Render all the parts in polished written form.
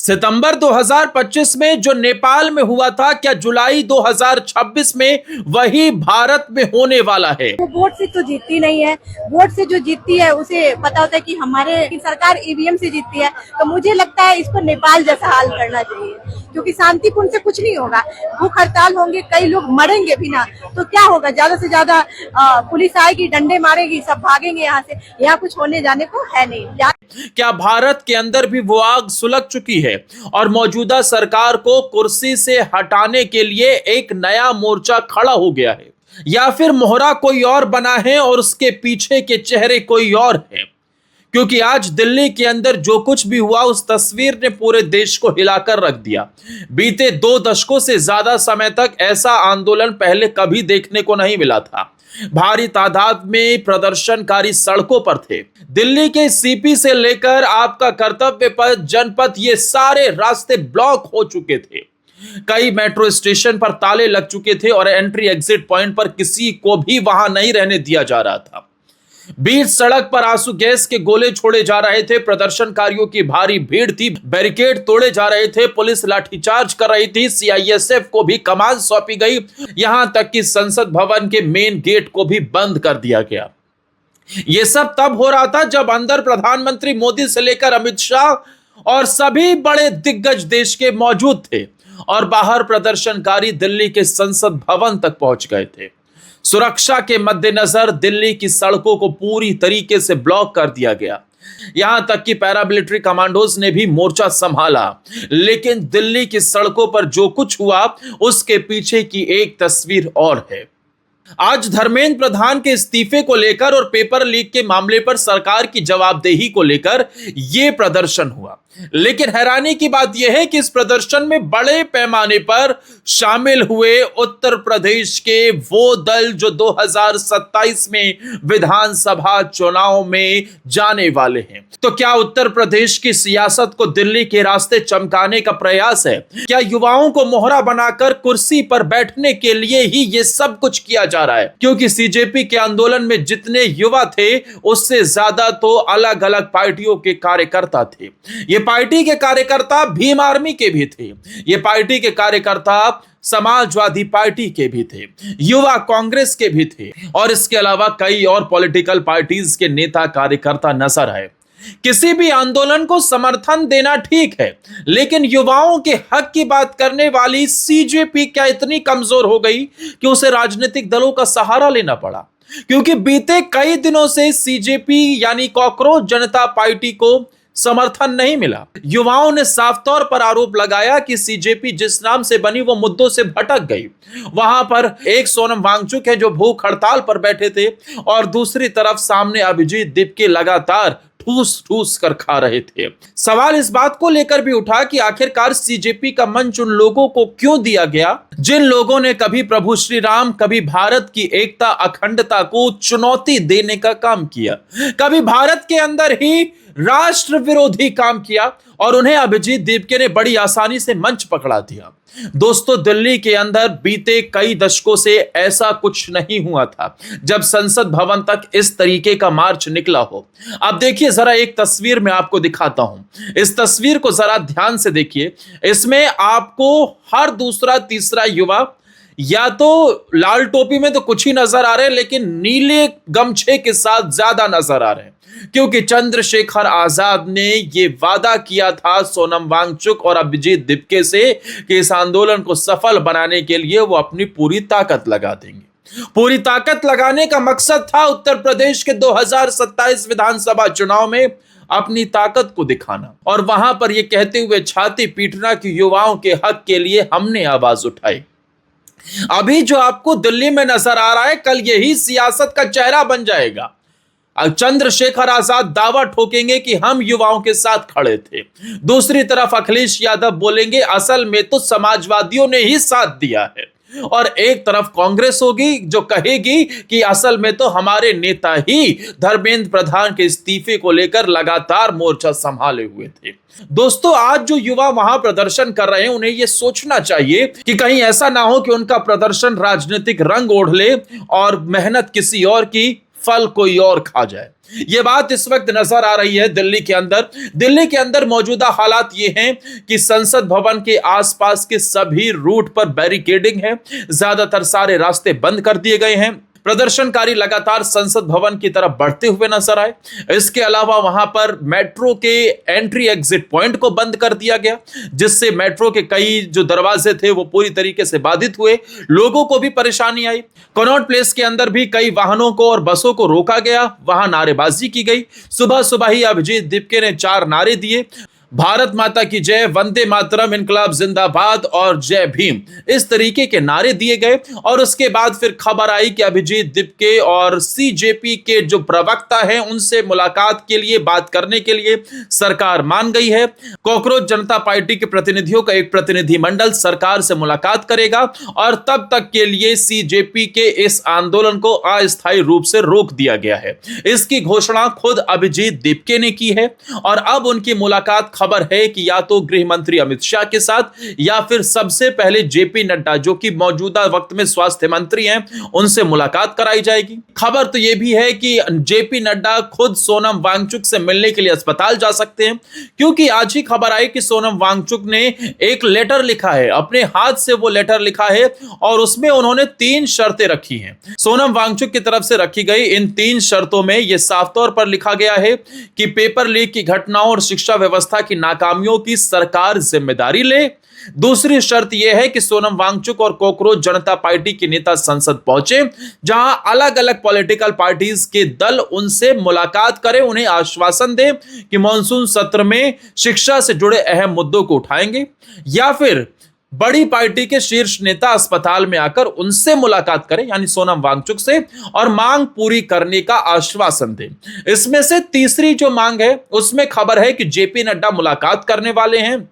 सितंबर 2025 में जो नेपाल में हुआ था, क्या जुलाई 2026 में वही भारत में होने वाला है? वो वोट से तो जीतती नहीं है। वोट से जो जीतती है उसे पता होता है कि हमारे सरकार ईवीएम से जीतती है। तो मुझे लगता है इसको नेपाल जैसा हाल करना चाहिए, क्योंकि शांतिपूर्ण से कुछ नहीं होगा। भूख हड़ताल होंगे, कई लोग मरेंगे भी ना, तो क्या होगा? ज्यादा से ज्यादा पुलिस आएगी, डंडे मारेगी, सब भागेंगे यहाँ से। यहाँ कुछ होने जाने को है नहीं। क्या भारत के अंदर भी वो आग सुलग चुकी है और मौजूदा सरकार को कुर्सी से हटाने के लिए एक नया मोर्चा खड़ा हो गया है, या फिर मोहरा कोई और बना है और उसके पीछे के चेहरे कोई और है? क्योंकि आज दिल्ली के अंदर जो कुछ भी हुआ, उस तस्वीर ने पूरे देश को हिलाकर रख दिया। बीते 2 दशकों से ज्यादा समय तक ऐसा आंदोलन पहले कभी देखने को नहीं मिला था। भारी तादाद में प्रदर्शनकारी सड़कों पर थे। दिल्ली के सीपी से लेकर आपका कर्तव्य पथ, जनपथ, ये सारे रास्ते ब्लॉक हो चुके थे। कई मेट्रो स्टेशन पर ताले लग चुके थे और एंट्री एग्जिट पॉइंट पर किसी को भी वहां नहीं रहने दिया जा रहा था। बीच सड़क पर आंसू गैस के गोले छोड़े जा रहे थे। प्रदर्शनकारियों की भारी भीड़ थी। बैरिकेड तोड़े जा रहे थे। पुलिस लाठीचार्ज कर रही थी। सीआईएसएफ को भी कमान सौंपी गई। यहां तक कि संसद भवन के मेन गेट को भी बंद कर दिया गया। यह सब तब हो रहा था जब अंदर प्रधानमंत्री मोदी से लेकर अमित शाह और सभी बड़े दिग्गज देश के मौजूद थे और बाहर प्रदर्शनकारी दिल्ली के संसद भवन तक पहुंच गए थे। सुरक्षा के मद्देनजर दिल्ली की सड़कों को पूरी तरीके से ब्लॉक कर दिया गया। यहां तक कि पैरामिलिट्री कमांडोज ने भी मोर्चा संभाला। लेकिन दिल्ली की सड़कों पर जो कुछ हुआ, उसके पीछे की एक तस्वीर और है। आज धर्मेंद्र प्रधान के इस्तीफे को लेकर और पेपर लीक के मामले पर सरकार की जवाबदेही को लेकर यह प्रदर्शन हुआ। लेकिन हैरानी की बात यह है कि इस प्रदर्शन में बड़े पैमाने पर शामिल हुए उत्तर प्रदेश के वो दल जो 2027 में विधानसभा चुनाव में जाने वाले हैं। तो क्या उत्तर प्रदेश की सियासत को दिल्ली के रास्ते चमकाने का प्रयास है? क्या युवाओं को मोहरा बनाकर कुर्सी पर बैठने के लिए ही ये सब कुछ किया जा रहा है? क्योंकि सीजेपी के आंदोलन में जितने युवा थे, उससे ज्यादा तो अलग अलग पार्टियों के कार्यकर्ता थे। ये पार्टी के कार्यकर्ता भीम आर्मी के भी थे। ये पार्टी के कार्यकर्ता समाजवादी पार्टी के भी थे, युवा कांग्रेस के भी थे और इसके अलावा कई और पॉलिटिकल पार्टीज के नेता कार्यकर्ता नजर आए। किसी भी आंदोलन को समर्थन देना ठीक है, लेकिन युवाओं के हक की बात करने वाली सीजेपी क्या इतनी कमजोर हो गई कि उसे राजनीतिक दलों का सहारा लेना पड़ा? क्योंकि बीते कई दिनों से सीजेपी यानी कॉकरोच जनता पार्टी को समर्थन नहीं मिला। युवाओं ने साफ तौर पर आरोप लगाया कि सीजेपी जिस नाम से बनी वो मुद्दों से भटक गई। वहां पर एक सोनम वांगचुक है जो भूख हड़ताल पर बैठे थे और दूसरी तरफ सामने अभिजीत दीपके लगातार ठूस ठूस कर खा रहे थे। सवाल इस बात को लेकर भी उठा कि आखिरकार सीजेपी का मंच उन लोगों को क्यों दिया गया जिन लोगों ने कभी प्रभु श्री राम, कभी भारत की एकता अखंडता को चुनौती देने का काम किया, कभी भारत के अंदर ही राष्ट्र विरोधी काम किया, और उन्हें अभिजीत दीपके ने बड़ी आसानी से मंच पकड़ा दिया। दोस्तों, दिल्ली के अंदर बीते कई दशकों से ऐसा कुछ नहीं हुआ था जब संसद भवन तक इस तरीके का मार्च निकला हो। अब देखिए जरा, एक तस्वीर मैं आपको दिखाता हूं। इस तस्वीर को जरा ध्यान से देखिए। इसमें आपको हर दूसरा तीसरा युवा या तो लाल टोपी में तो कुछ ही नजर आ रहे हैं, लेकिन नीले गमछे के साथ ज्यादा नजर आ रहे हैं, क्योंकि चंद्रशेखर आजाद ने यह वादा किया था सोनम वांगचुक और अभिजीत दीपके से कि इस आंदोलन को सफल बनाने के लिए वो अपनी पूरी ताकत लगा देंगे। पूरी ताकत लगाने का मकसद था उत्तर प्रदेश के 2027 विधानसभा चुनाव में अपनी ताकत को दिखाना और वहां पर यह कहते हुए छाती पीटना कि युवाओं के हक के लिए हमने आवाज उठाई। अभी जो आपको दिल्ली में नजर आ रहा है, कल यही सियासत का चेहरा बन जाएगा। चंद्रशेखर आजाद दावा ठोकेंगे कि हम युवाओं के साथ खड़े थे। दूसरी तरफ अखिलेश यादव बोलेंगे असल में तो समाजवादियों ने ही साथ दिया है, और एक तरफ कांग्रेस होगी जो कहेगी कि असल में तो हमारे नेता ही धर्मेंद्र प्रधान के इस्तीफे को लेकर लगातार मोर्चा संभाले हुए थे। दोस्तों, आज जो युवा वहां प्रदर्शन कर रहे हैं, उन्हें यह सोचना चाहिए कि कहीं ऐसा ना हो कि उनका प्रदर्शन राजनीतिक रंग ओढ़ ले और मेहनत किसी और की फल कोई और खा जाए। ये बात इस वक्त नजर आ रही है दिल्ली के अंदर। दिल्ली के अंदर मौजूदा हालात ये हैं कि संसद भवन के आसपास के सभी रूट पर बैरिकेडिंग है, ज्यादातर सारे रास्ते बंद कर दिए गए हैं। प्रदर्शनकारी लगातार संसद भवन की तरफ बढ़ते हुए नजर आए। इसके अलावा वहां पर मेट्रो के एंट्री एग्जिट पॉइंट को बंद कर दिया गया, जिससे मेट्रो के कई जो दरवाजे थे वो पूरी तरीके से बाधित हुए, लोगों को भी परेशानी आई। कनॉट प्लेस के अंदर भी कई वाहनों को और बसों को रोका गया, वहां नारेबाजी की गई। सुबह सुबह ही अभिजीत दीपके ने 4 नारे दिए, भारत माता की जय, वंदे मातरम, इनकलाब जिंदाबाद और जय भीम, इस तरीके के नारे दिए गए। और उसके बाद फिर खबर आई कि अभिजीत दीपके और सीजेपी के जो प्रवक्ता हैं उनसे मुलाकात के लिए, बात करने के लिए सरकार मान गई है। कॉकरोच जनता पार्टी के प्रतिनिधियों का एक प्रतिनिधिमंडल सरकार से मुलाकात करेगा और तब तक के लिए सीजेपी के इस आंदोलन को अस्थायी रूप से रोक दिया गया है। इसकी घोषणा खुद अभिजीत दीपके ने की है और अब उनकी मुलाकात, खबर है कि या तो गृह मंत्री अमित शाह के साथ या फिर सबसे पहले जेपी नड्डा, जो कि मौजूदा वक्त में स्वास्थ्य मंत्री हैं, उनसे मुलाकात कराई जाएगी। खबर तो यह भी है कि जेपी नड्डा खुद सोनम वांगचुक से मिलने के लिए अस्पताल जा सकते हैं, क्योंकि आज ही खबर आई कि सोनम वांगचुक ने एक लेटर लिखा है, अपने हाथ से वो लेटर लिखा है और उसमें उन्होंने 3 शर्तें रखी हैं। सोनम वांगचुक की तरफ से रखी गई इन 3 शर्तों में यह साफ तौर पर लिखा गया है कि पेपर लीक की घटनाओं और शिक्षा व्यवस्था की नाकामियों की सरकार जिम्मेदारी ले। दूसरी शर्त यह है कि सोनम वांगचुक और कॉकरोच जनता पार्टी के नेता संसद पहुंचे, जहां अलग अलग पॉलिटिकल पार्टीज के दल उनसे मुलाकात करें, उन्हें आश्वासन दें कि मॉनसून सत्र में शिक्षा से जुड़े अहम मुद्दों को उठाएंगे, या फिर बड़ी पार्टी के शीर्ष नेता अस्पताल में आकर उनसे मुलाकात करें, यानी सोनम वांगचुक से, और मांग पूरी करने का आश्वासन दें। इसमें से तीसरी जो मांग है उसमें खबर है कि जेपी नड्डा मुलाकात करने वाले हैं,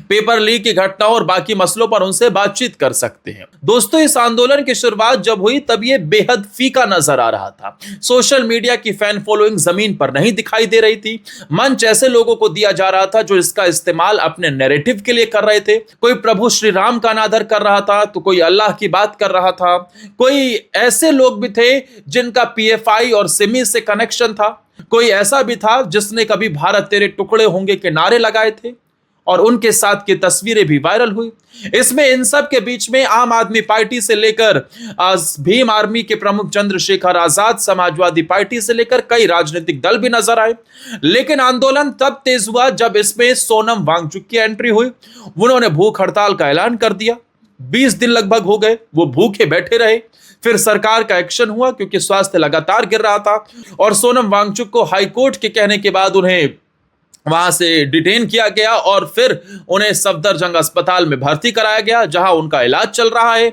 पेपर लीक की घटनाओं और बाकी मसलों पर उनसे बातचीत कर सकते हैं। दोस्तों, इस आंदोलन की शुरुआत जब हुई तब यह बेहद फीका नजर आ रहा था। सोशल मीडिया की फैन फॉलोइंग जमीन पर नहीं दिखाई दे रही थी। मंच ऐसे लोगों को दिया जा रहा था जो इसका इस्तेमाल अपने नैरेटिव के लिए कर रहे थे। कोई प्रभु श्री राम का अनादर कर रहा था, तो कोई अल्लाह की बात कर रहा था। कोई ऐसे लोग भी थे जिनका पीएफआई और सिमी से कनेक्शन था। कोई ऐसा भी था जिसने कभी भारत तेरे टुकड़े होंगे के नारे लगाए थे और उनके साथ की तस्वीरें भी वायरल हुई। इसमें इन सब के बीच में आम आदमी पार्टी से लेकर भीम आर्मी के प्रमुख चंद्रशेखर आजाद, समाजवादी पार्टी से लेकर कई राजनीतिक दल भी नजर आए। लेकिन आंदोलन तब तेज हुआ जब इसमें सोनम वांगचुक की एंट्री हुई। उन्होंने भूख हड़ताल का ऐलान कर दिया। 20 दिन लगभग हो गए वो भूखे बैठे रहे। फिर सरकार का एक्शन हुआ क्योंकि स्वास्थ्य लगातार गिर रहा था और सोनम वांगचुक को हाईकोर्ट के कहने के बाद उन्हें वहां से डिटेन किया गया और फिर उन्हें सफदरजंग अस्पताल में भर्ती कराया गया, जहां उनका इलाज चल रहा है।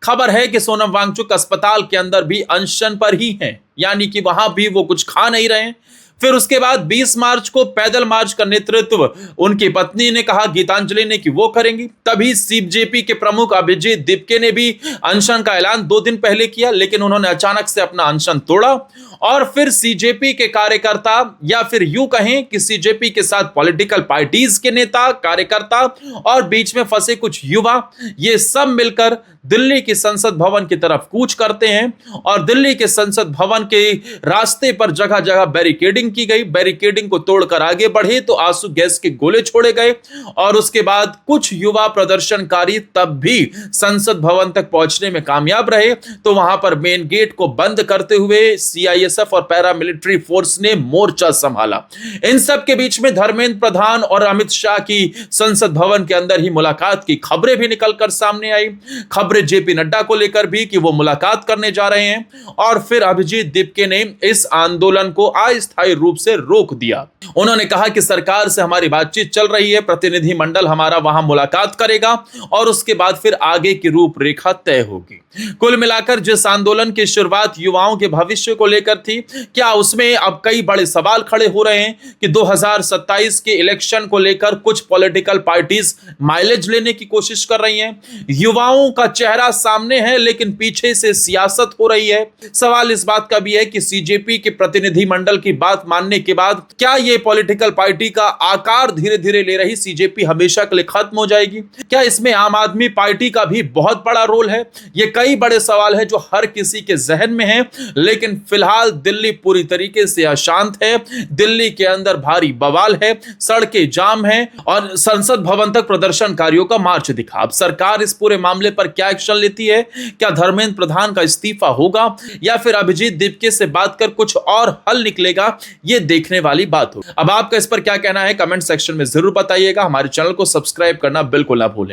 खबर है कि सोनम वांगचुक अस्पताल के अंदर भी अनशन पर ही हैं, यानी कि वहां भी वो कुछ खा नहीं रहे हैं। फिर उसके बाद 20 मार्च को पैदल मार्च का नेतृत्व उनकी पत्नी ने कहा, गीतांजलि ने, कि वो करेंगी। तभी सीजेपी के प्रमुख अभिजीत दीपके ने भी अनशन का ऐलान 2 दिन पहले किया, लेकिन उन्होंने अचानक से अपना अनशन तोड़ा। और फिर सीजेपी के कार्यकर्ता, या फिर यूं कहें कि सीजेपी के साथ पॉलिटिकल पार्टीज के नेता, कार्यकर्ता और बीच में फंसे कुछ युवा, ये सब मिलकर दिल्ली की संसद भवन की तरफ कूच करते हैं और दिल्ली के संसद भवन के रास्ते पर जगह जगह बैरिकेडिंग की गई। बैरिकेडिंग को तोड़कर आगे बढ़े तो आंसू गैस के गोले छोड़े गए और उसके बाद कुछ युवा प्रदर्शनकारी तब भी संसद भवन तक पहुंचने में कामयाब रहे, तो वहां पर मेन गेट को बंद करते हुए सीआईएसएफ और पैरामिलिट्री फोर्स ने मोर्चा संभाला। इन सब के बीच में धर्मेंद्र प्रधान और अमित शाह की संसद भवन के अंदर ही मुलाकात की खबरें भी निकलकर सामने आई। खबरें जेपी नड्डा को लेकर भी कि वो मुलाकात करने जा रहे हैं। और फिर अभिजीत दीपके ने इस आंदोलन को अस्थायी रूप से रोक दिया। उन्होंने कहा कि सरकार से हमारी बातचीत चल रही है, प्रतिनिधि मंडल हमारा वहां मुलाकात करेगा और उसके बाद फिर आगे की रूपरेखा तय होगी। कुल मिलाकर जिस आंदोलन की शुरुआत युवाओं के भविष्य को लेकर थी, क्या उसमें अब कई बड़े सवाल खड़े हो रहे हैं कि 2027 के इलेक्शन को लेकर कुछ पॉलिटिकल पार्टीज माइलेज लेने की कोशिश कर रही हैं। युवाओं का चेहरा सामने है लेकिन पीछे से सियासत हो रही है। सवाल इस बात का भी है कि सीजेपी के प्रतिनिधि मंडल की बात मानने के बाद क्या ये पॉलिटिकल पार्टी का आकार धीरे धीरे ले रही सीजेपी हमेशा के लिए खत्म हो जाएगी? क्या इसमें आम आदमी पार्टी का भी बहुत बड़ा रोल है? ये कई बड़े सवाल है जो हर किसी के जहन में है। लेकिन फिलहाल दिल्ली पूरी तरीके से अशांत है, दिल्ली के अंदर भारी बवाल है, सड़कें जाम है और संसद भवन तक प्रदर्शनकारियों का मार्च दिखा। अब सरकार इस पूरे मामले पर क्या एक्शन लेती है? क्या धर्मेंद्र प्रधान का इस्तीफा होगा या फिर अभिजीत दीपके से बात कर कुछ और हल निकलेगा? ये देखने वाली बात हो। अब आपका इस पर क्या कहना है कमेंट सेक्शन में जरूर बताइएगा। हमारे चैनल को सब्सक्राइब करना बिल्कुल ना भूलें।